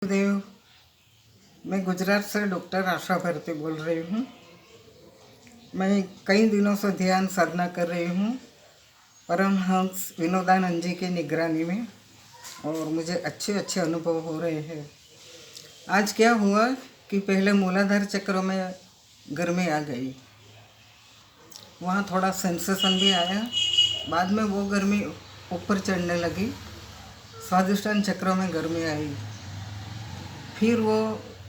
देव, मैं गुजरात से डॉक्टर आशा भारती बोल रही हूँ। मैं कई दिनों से ध्यान साधना कर रही हूँ परमहंस विनोदानंद जी की निगरानी में, और मुझे अच्छे अच्छे अनुभव हो रहे हैं। आज क्या हुआ कि पहले मूलाधार चक्र में गर्मी आ गई, वहाँ थोड़ा सेंसेशन भी आया। बाद में वो गर्मी ऊपर चढ़ने लगी, स्वादिष्टान चक्र में गर्मी आई। फिर वो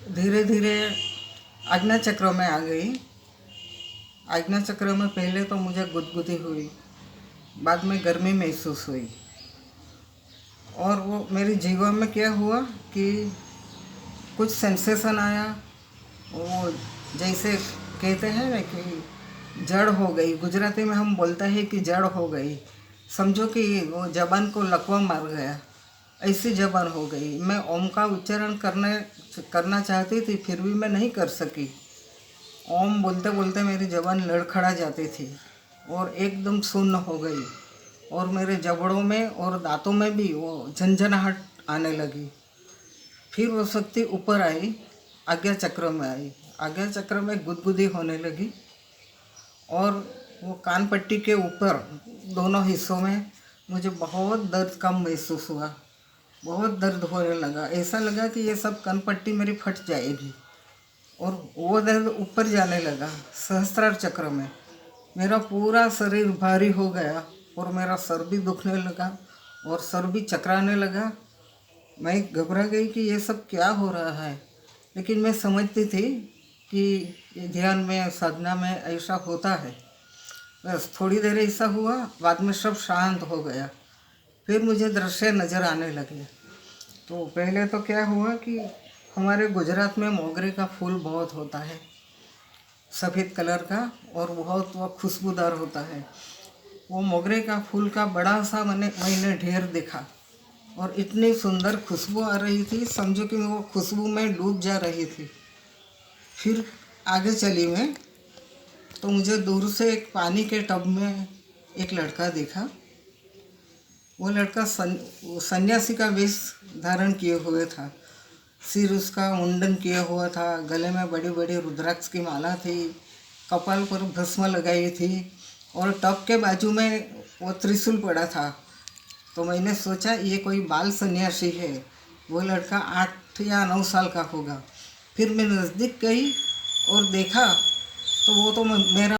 धीरे धीरे आज्ञा चक्र में आ गई। आज्ञा चक्र में पहले तो मुझे गुदगुदी हुई, बाद में गर्मी महसूस हुई। और वो मेरे जीवन में क्या हुआ कि कुछ सेंसेशन आया। वो जैसे कहते हैं ना कि जड़ हो गई, गुजराती में हम बोलते हैं कि जड़ हो गई। समझो कि वो जबान को लकवा मार गया, ऐसी जबान हो गई। मैं ओम का उच्चारण करना चाहती थी, फिर भी मैं नहीं कर सकी। ओम बोलते बोलते मेरी जबान लड़खड़ा जाती थी और एकदम सुन्न हो गई, और मेरे जबड़ों में और दांतों में भी वो झंझनाहट आने लगी। फिर वो शक्ति ऊपर आई, आज्ञा चक्र में आई। आज्ञा चक्र में गुदगुदी होने लगी, और वो कान पट्टी के ऊपर दोनों हिस्सों में मुझे बहुत दर्द कम महसूस हुआ। बहुत दर्द होने लगा, ऐसा लगा कि ये सब कान पट्टी मेरी फट जाएगी। और वो दर्द ऊपर जाने लगा। सहस्त्रार चक्र में मेरा पूरा शरीर भारी हो गया, और मेरा सर भी दुखने लगा और सर भी चकराने लगा। मैं घबरा गई कि ये सब क्या हो रहा है, लेकिन मैं समझती थी कि ये ध्यान में, साधना में ऐसा होता है। बस थोड़ी देर ऐसा हुआ, बाद में सब शांत हो गया। फिर मुझे दृश्य नज़र आने लगे। तो पहले तो क्या हुआ कि हमारे गुजरात में मोगरे का फूल बहुत होता है, सफ़ेद कलर का, और बहुत वो खुशबूदार होता है। वो मोगरे का फूल का बड़ा सा मैंने ढेर देखा, और इतनी सुंदर खुशबू आ रही थी, समझो कि वो खुशबू में डूब जा रही थी। फिर आगे चली मैं, तो मुझे दूर से एक पानी के टब में एक लड़का देखा। वो लड़का सन्यासी का वेश धारण किए हुए था। सिर उसका मुंडन किया हुआ था, गले में बड़ी बड़ी रुद्राक्ष की माला थी, कपाल पर भस्म लगाई थी, और टब के बाजू में वो त्रिशूल पड़ा था। तो मैंने सोचा ये कोई बाल सन्यासी है। वो लड़का 8 या 9 साल का होगा। फिर मैं नज़दीक गई और देखा, तो वो तो मेरा